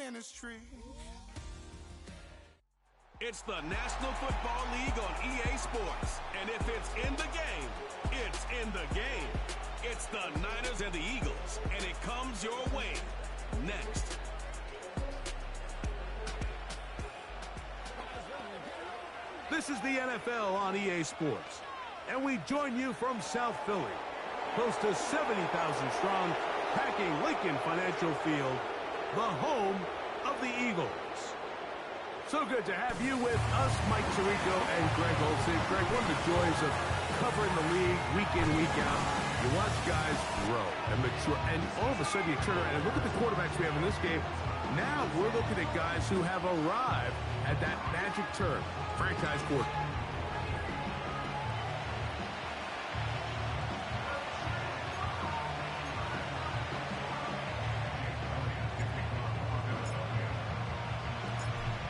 winning streak. It's the National Football League on EA Sports. And if it's in the game, it's in the game. It's the Niners and the Eagles, and it comes your way next. This is the NFL on EA Sports, and we join you from South Philly, close to 70,000 strong, packing Lincoln Financial Field, the home of the Eagles. So good to have you with us, Mike Tirico and Greg Olsen. Greg, one of the joys of covering the league week in, week out, you watch guys grow and mature, and all of a sudden you turn around and look at the quarterbacks we have in this game. Now we're looking at guys who have arrived at that magic term, franchise quarterback.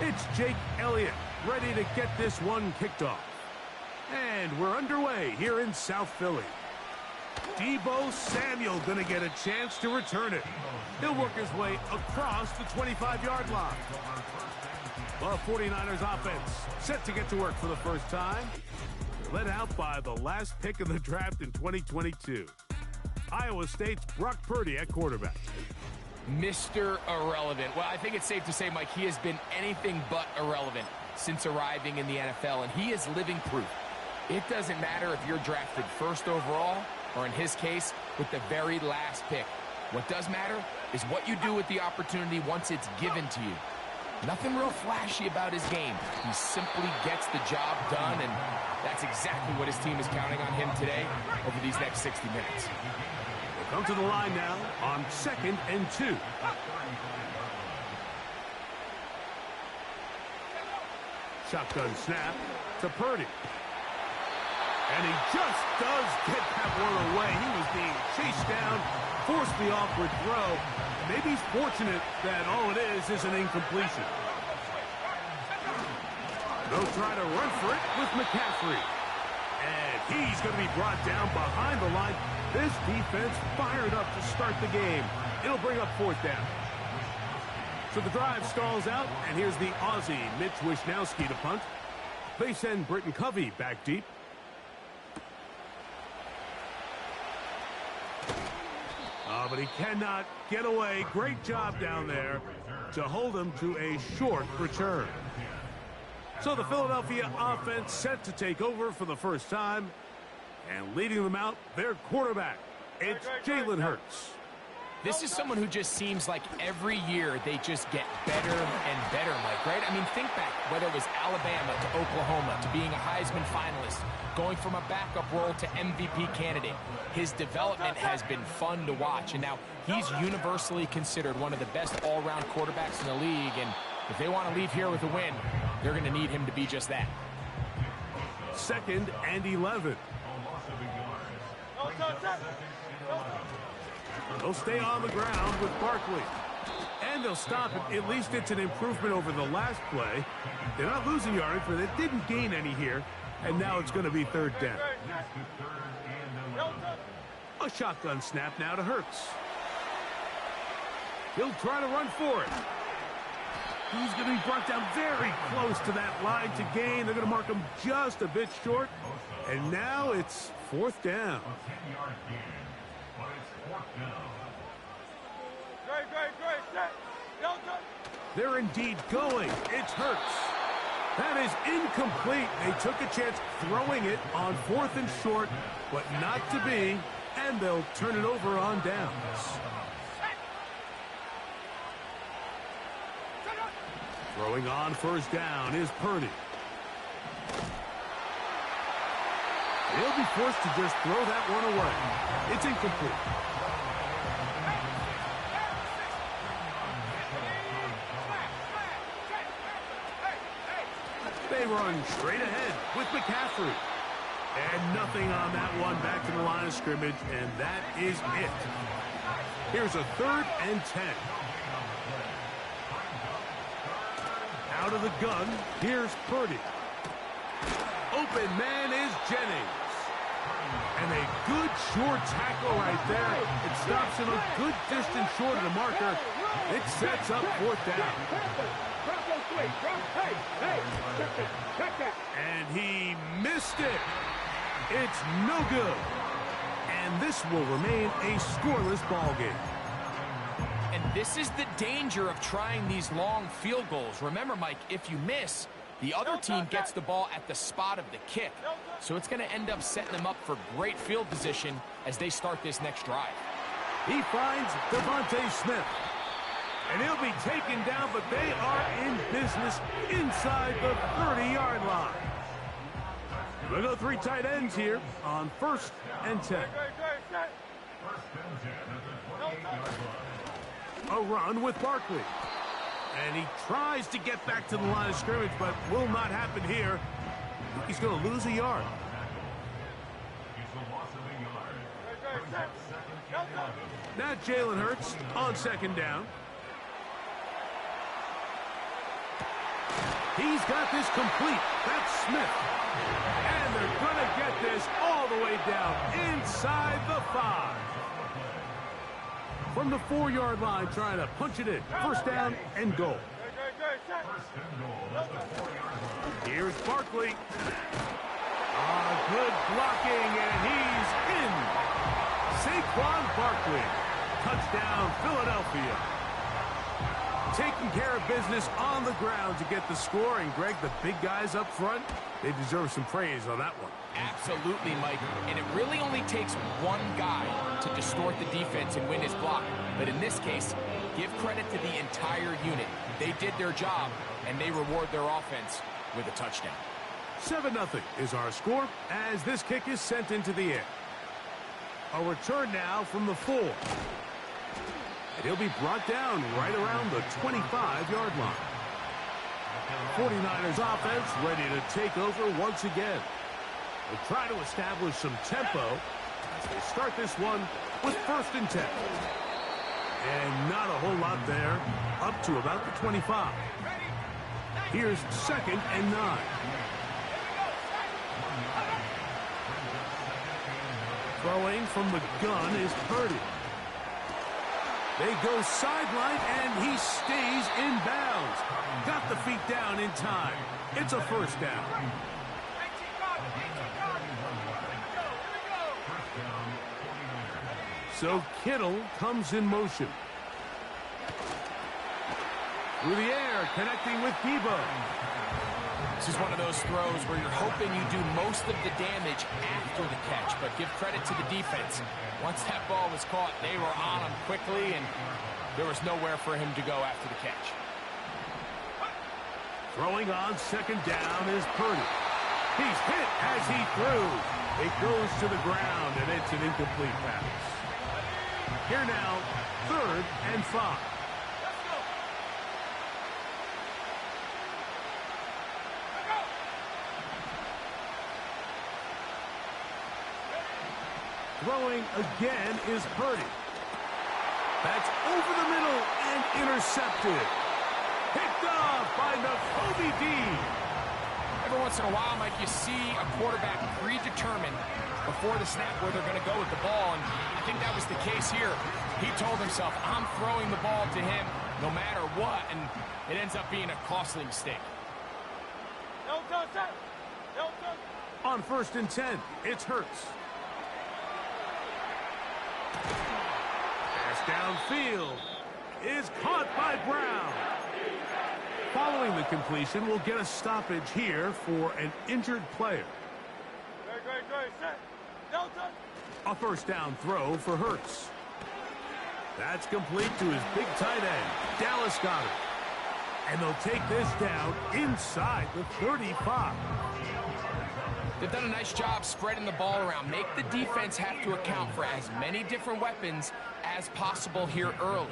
It's Jake Elliott, ready to get this one kicked off. And we're underway here in South Philly. Deebo Samuel going to get a chance to return it. He'll work his way across the 25-yard line. The 49ers offense set to get to work for the first time. Led out by the last pick of the draft in 2022. Iowa State's Brock Purdy at quarterback. Mr. Irrelevant. Well, I think it's safe to say, Mike, he has been anything but irrelevant since arriving in the NFL, and he is living proof. It doesn't matter if you're drafted first overall, or in his case, with the very last pick. What does matter is what you do with the opportunity once it's given to you. Nothing real flashy about his game. He simply gets the job done, and that's exactly what his team is counting on him today over these next 60 minutes. Come to the line now on 2nd and 2. Shotgun snap to Purdy. And he just does get that one away. He was being chased down, forced the awkward throw. Maybe he's fortunate that all it is an incompletion. They'll try to run for it with McCaffrey. And he's going to be brought down behind the line. This defense fired up to start the game. It'll bring up 4th down. So the drive stalls out, and here's the Aussie, Mitch Wishnowsky, to punt. They send Britton Covey back deep. Oh, but he cannot get away. Great job down there to hold him to a short return. So the Philadelphia offense set to take over for the first time. And leading them out, their quarterback, it's Jalen Hurts. This is someone who just seems like every year they just get better and better, Mike, right? I mean, think back, whether it was Alabama to Oklahoma to being a Heisman finalist, going from a backup role to MVP candidate. His development has been fun to watch, and now he's universally considered one of the best all-around quarterbacks in the league, and if they want to leave here with a win, they're going to need him to be just that. 2nd and 11. They'll stay on the ground with Barkley. And they'll stop it. At least it's an improvement over the last play. They're not losing yardage, but they didn't gain any here. And now it's going to be 3rd down. A shotgun snap now to Hurts. He'll try to run for it. He's going to be brought down very close to that line to gain. They're going to mark him just a bit short. And now it's 4th down. They're indeed going. It's Hurts. That is incomplete. They took a chance throwing it on 4th and short, but not to be, and they'll turn it over on downs. Throwing on 1st down is Purdy. He'll be forced to just throw that one away. It's incomplete. They run straight ahead with McCaffrey. And nothing on that one, back to the line of scrimmage, and that is it. Here's a 3rd and 10. Out of the gun, here's Purdy. Open man is Jennings. And a good short tackle right there. It stops him a good distance short of the marker. It sets up fourth down. And he missed it. It's no good. And this will remain a scoreless ball game. And this is the danger of trying these long field goals. Remember, Mike, if you miss, the other team gets the ball at the spot of the kick. So it's going to end up setting them up for great field position as they start this next drive. He finds Devontae Smith. And he'll be taken down, but they are in business inside the 30-yard line. We'll go 3 tight ends here on 1st and 10. A run with Barkley. And he tries to get back to the line of scrimmage, but will not happen here. He's going to lose a yard. Now Jalen Hurts on 2nd down. He's got this complete. That's Smith. And they're going to get this all the way down inside the 5. From the 4-yard line, trying to punch it in. 1st down and goal. Here's Barkley. Good blocking, and he's in. Saquon Barkley. Touchdown, Philadelphia. Taking care of business on the ground to get the score. And, Greg, the big guys up front, they deserve some praise on that one. Absolutely, Mike. And it really only takes one guy to distort the defense and win his block. But in this case, give credit to the entire unit. They did their job, and they reward their offense with a touchdown. 7-0 is our score as this kick is sent into the air. A return now from the 4. And he'll be brought down right around the 25-yard line. 49ers offense ready to take over once again. They'll try to establish some tempo as they start this one with 1st and 10. And not a whole lot there, up to about the 25. Here's 2nd and 9. Throwing from the gun is Purdy. They go sideline, and he stays in bounds. Got the feet down in time. It's a 1st down. So Kittle comes in motion. Through the air, connecting with Debo. This is one of those throws where you're hoping you do most of the damage after the catch, but give credit to the defense. Once that ball was caught, they were on him quickly, and there was nowhere for him to go after the catch. Throwing on 2nd down is Purdy. He's hit as he threw. It goes to the ground, and it's an incomplete pass. Here now, 3rd and 5. Throwing again is Purdy. That's over the middle and intercepted. Picked off by Nakobe Dean. Every once in a while, Mike, you see a quarterback predetermined before the snap where they're going to go with the ball, and I think that was the case here. He told himself, I'm throwing the ball to him no matter what, and it ends up being a costly mistake. On 1st and 10, it's Hurts. Pass downfield is caught by Brown. Following the completion, we'll get a stoppage here for an injured player. A 1st down throw for Hurts. That's complete to his big tight end, Dallas Goedert. And they'll take this down inside the 35. They've done a nice job spreading the ball around. Make the defense have to account for as many different weapons as possible here early.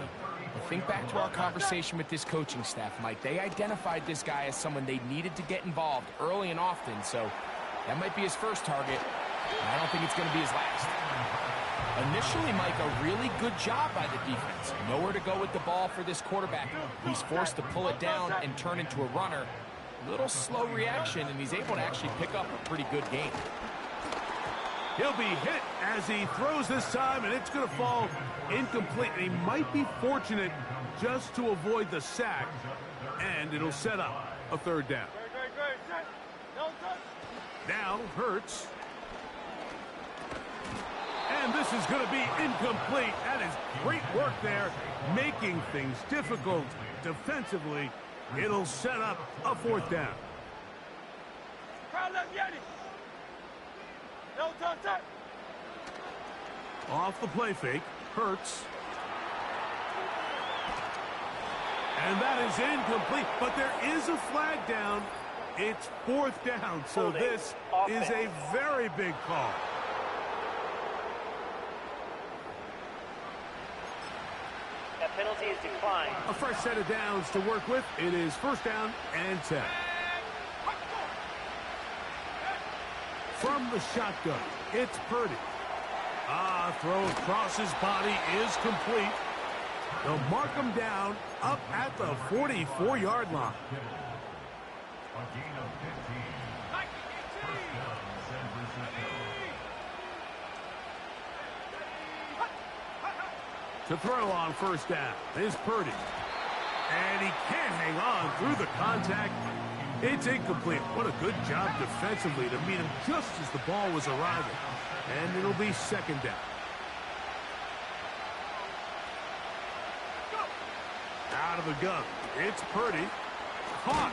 But think back to our conversation with this coaching staff, Mike. They identified this guy as someone they needed to get involved early and often, so that might be his first target. I don't think it's going to be his last. Initially, Mike, a really good job by the defense. Nowhere to go with the ball for this quarterback. He's forced to pull it down and turn into a runner. Little slow reaction, and he's able to actually pick up a pretty good game. He'll be hit as he throws this time, and it's going to fall incomplete. He might be fortunate just to avoid the sack, and it'll set up a third down. Now Hurts. And this is going to be incomplete. That is great work there, making things difficult defensively. It'll set up a fourth down. Off the play fake, Hurts. And that is incomplete, but there is a flag down. It's fourth down, so this is a very big call. That penalty is declined. A fresh set of downs to work with. It is first down and 10. From the shotgun, it's Purdy. Throw across his body is complete. They'll mark him down up at the 44-yard line. To throw on first down is Purdy. And he can't hang on through the contact. It's incomplete. What a good job defensively to meet him just as the ball was arriving. And it'll be second down. Out of the gun, it's Purdy. Caught.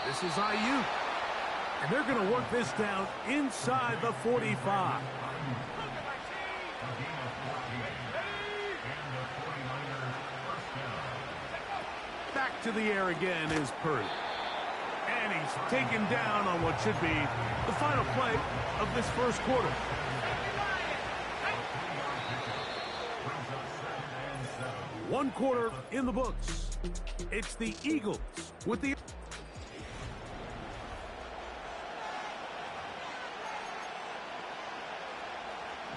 This is Ayuk. And they're going to work this down inside the 45. Back to the air again is Purdy. And he's taken down on what should be the final play of this first quarter. One quarter in the books. It's the Eagles with the...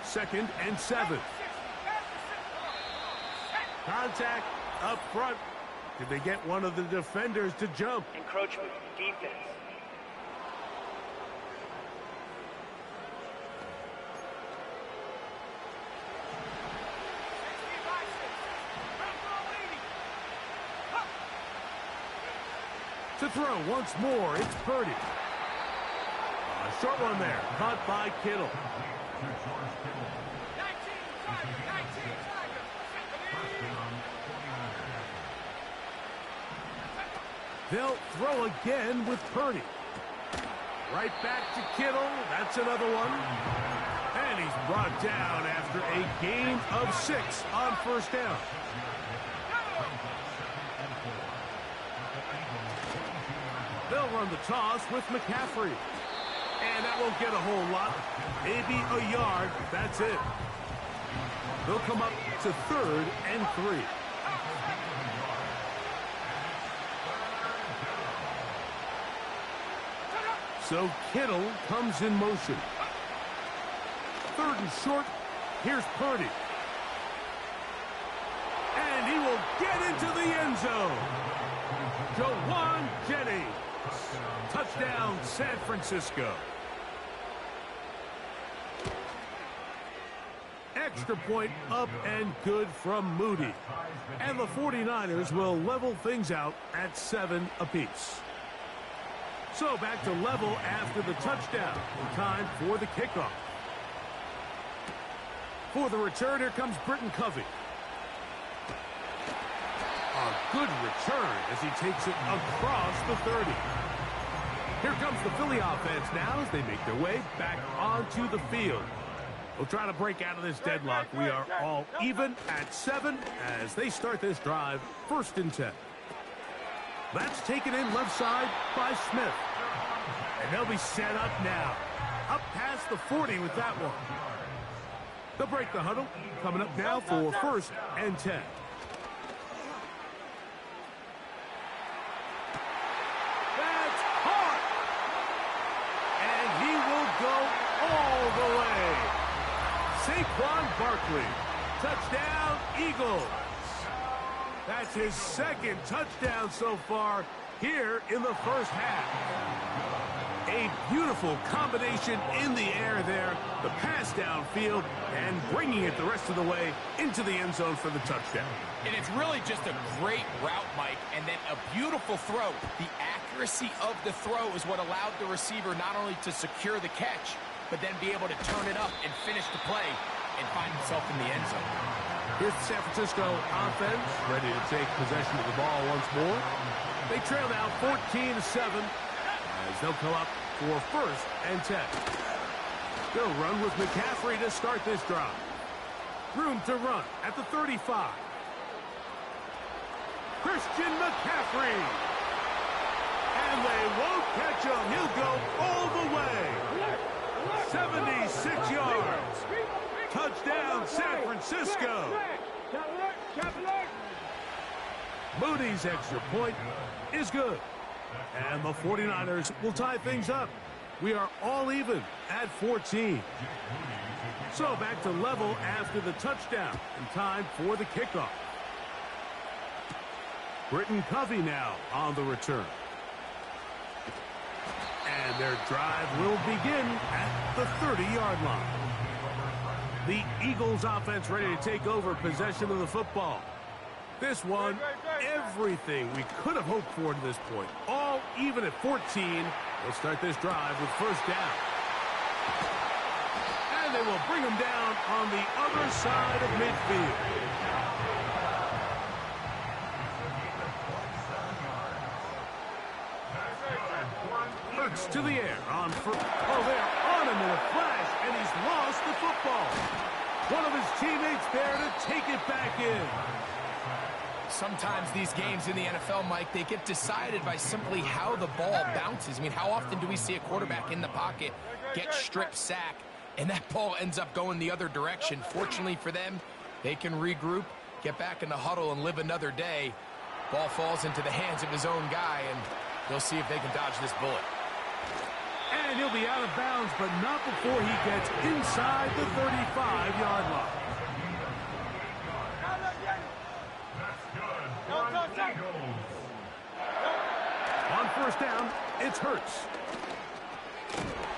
Second and 7. Contact up front. Did they get one of the defenders to jump? Encroachment, defense. To throw once more, it's Purdy. A short one there, caught by Kittle. They'll throw again with Purdy. Right back to Kittle. That's another one. And he's brought down after a gain of 6 on first down. They'll run the toss with McCaffrey. And that won't get a whole lot. Maybe a yard. That's it. They'll come up to third and 3. So Kittle comes in motion. Third and short. Here's Purdy. And he will get into the end zone. Jawan Jennings. Touchdown, San Francisco. Extra point up and good from Moody. And the 49ers will level things out at 7 apiece. So back to level after the touchdown. Time for the kickoff. For the return, here comes Britton Covey. A good return as he takes it across the 30. Here comes the Philly offense now as they make their way back onto the field. We'll try to break out of this deadlock. We are all even at 7 as they start this drive, first and 10. That's taken in left side by Smith. And they'll be set up now. Up past the 40 with that one. They'll break the huddle. Coming up now for first and 10. That's caught. And he will go all the way. Saquon Barkley. Touchdown, Eagles. That's his second touchdown so far here in the first half. A beautiful combination in the air there. The pass downfield and bringing it the rest of the way into the end zone for the touchdown. And it's really just a great route, Mike, and then a beautiful throw. The accuracy of the throw is what allowed the receiver not only to secure the catch, but then be able to turn it up and finish the play and find himself in the end zone. Here's the San Francisco offense ready to take possession of the ball once more. They trail now 14-7 as they'll come up for 1st and 10. They'll run with McCaffrey to start this drive. Room to run at the 35. Christian McCaffrey. And they won't catch him. He'll go all the way. 76 yards. Touchdown, San Francisco. Moody's extra point is good. And the 49ers will tie things up. We are all even at 14. So back to level after the touchdown. And time for the kickoff. Britton Covey now on the return. And their drive will begin at the 30-yard line. The Eagles offense ready to take over possession of the football. This one, everything we could have hoped for to this point. All even at 14. They'll start this drive with 1st down. And they will bring him down on the other side of midfield. Hurts to the air on first. Oh, they're on him in a flash, and he's lost the football. One of his teammates there to take it back in. Sometimes these games in the NFL, Mike, they get decided by simply how the ball bounces. I mean, how often do we see a quarterback in the pocket get strip sack, and that ball ends up going the other direction? Fortunately for them, they can regroup, get back in the huddle, and live another day. Ball falls into the hands of his own guy, and they'll see if they can dodge this bullet. And he'll be out of bounds, but not before he gets inside the 35-yard line. On 1st down, it's Hurts.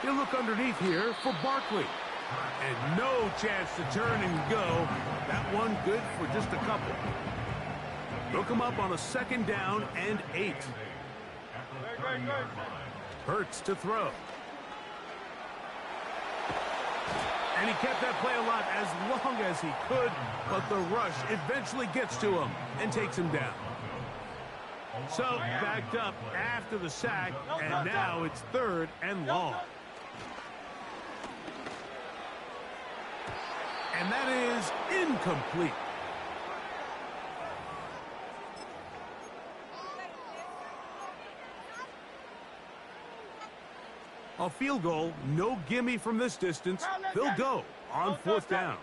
He'll look underneath here for Barkley. And no chance to turn and go. That one good for just a couple. They'll come up on a 2nd down and 8. Hurts to throw. And he kept that play alive as long as he could, but the rush eventually gets to him and takes him down. So backed up after the sack, and now it's 3rd and long. And that is incomplete. A field goal, no gimme from this distance. They'll go on 4th down.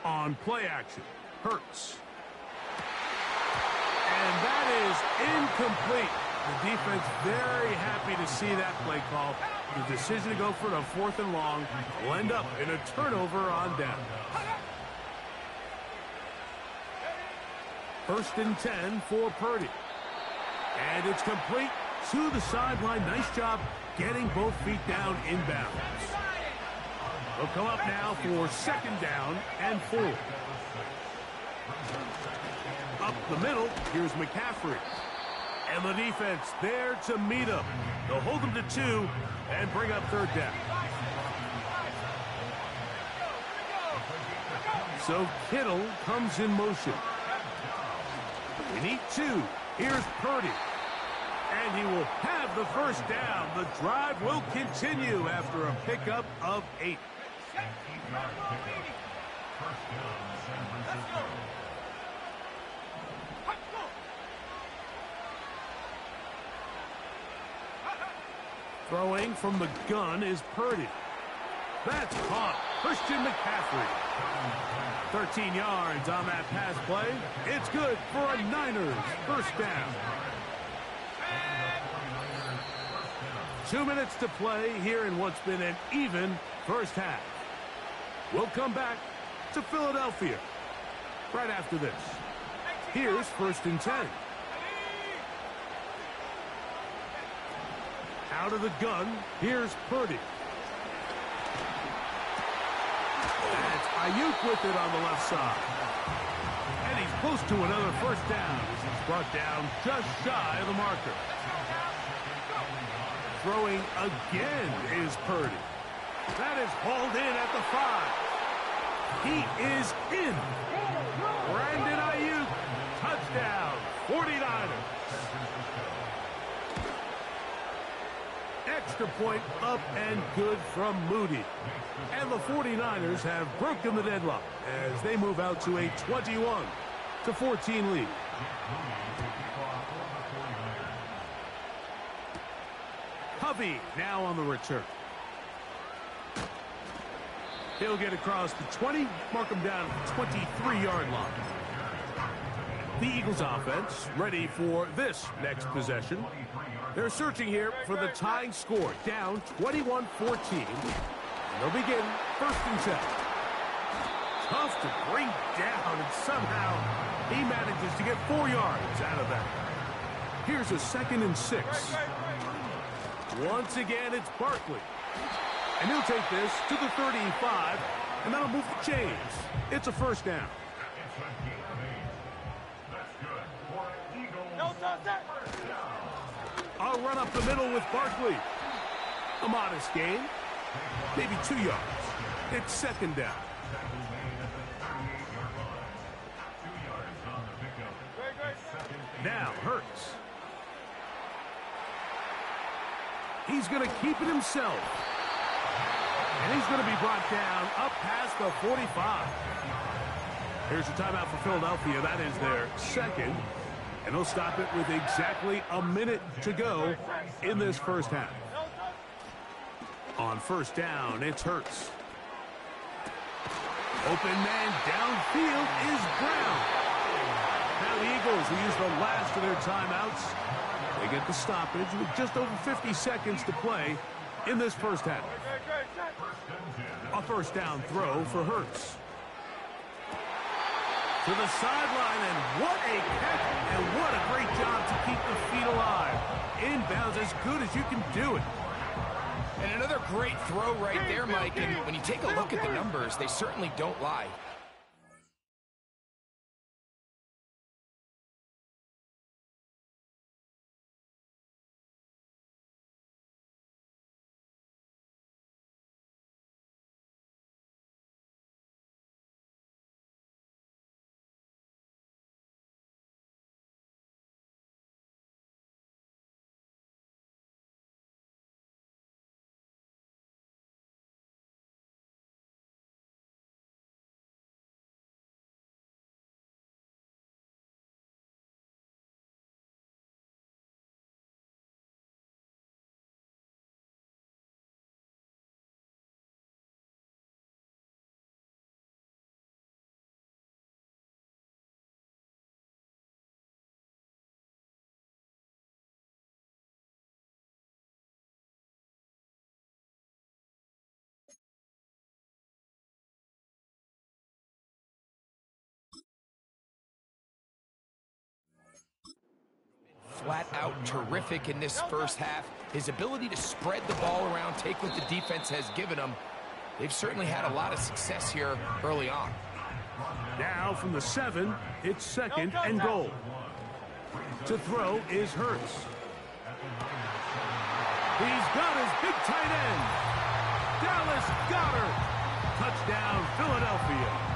On play action, Hurts. And that is incomplete. The defense very happy to see that play call. The decision to go for the 4th and long will end up in a turnover on down. 1st and 10 for Purdy. And it's complete to the sideline. Nice job getting both feet down inbounds. They'll come up now for 2nd down and 4. Up the middle, here's McCaffrey. And the defense there to meet him. They'll hold him to 2 and bring up 3rd down. So Kittle comes in motion. They need 2. Here's Purdy. And he will have the 1st down. The drive will continue after a pickup of 8. Throwing from the gun is Purdy. That's caught. Christian McCaffrey. 13 yards on that pass play. It's good for a Niners 1st down. 2 minutes to play here in what's been an even first half. We'll come back to Philadelphia right after this. Here's 1st and 10. Out of the gun, here's Purdy. That's Ayuk with it on the left side. And he's close to another first down as he's brought down just shy of the marker. Throwing again is Purdy. That is hauled in at the 5. He is in. Brandon Ayuk, touchdown, 49ers. Extra point up and good from Moody. And the 49ers have broken the deadlock as they move out to a 21-14 lead. Hovey now on the return. He'll get across the 20, mark him down at the 23-yard line. The Eagles offense ready for this next possession. They're searching here for the tying score, down 21-14. They'll begin 1st and 10. Tough to bring down, and somehow he manages to get 4 yards out of that. Here's a 2nd and 6. Once again, it's Barkley. And he'll take this to the 35, and that'll move the chains. It's a first down. I'll run up the middle with Barkley. A modest gain. Maybe 2 yards. It's 2nd down. Now Hurts. He's going to keep it himself. And he's going to be brought down up past the 45. Here's a timeout for Philadelphia. That is their 2nd. And they'll stop it with exactly a minute to go in this first half. On 1st down, it's Hurts. Open man downfield is Brown. Now the Eagles will use the last of their timeouts. They get the stoppage with just over 50 seconds to play in this first half. A 1st down throw for Hurts. To the sideline, and what a catch, and what a great job to keep the feet alive. Inbounds as good as you can do it. And another great throw right there, Mike. And when you take a look at the numbers, they certainly don't lie. Flat out terrific in this first half. His ability to spread the ball around, take what the defense has given him. They've certainly had a lot of success here early on. Now from the 7, it's 2nd and goal. To throw is Hurts. He's got his big tight end. Dallas Goedert. Touchdown, Philadelphia.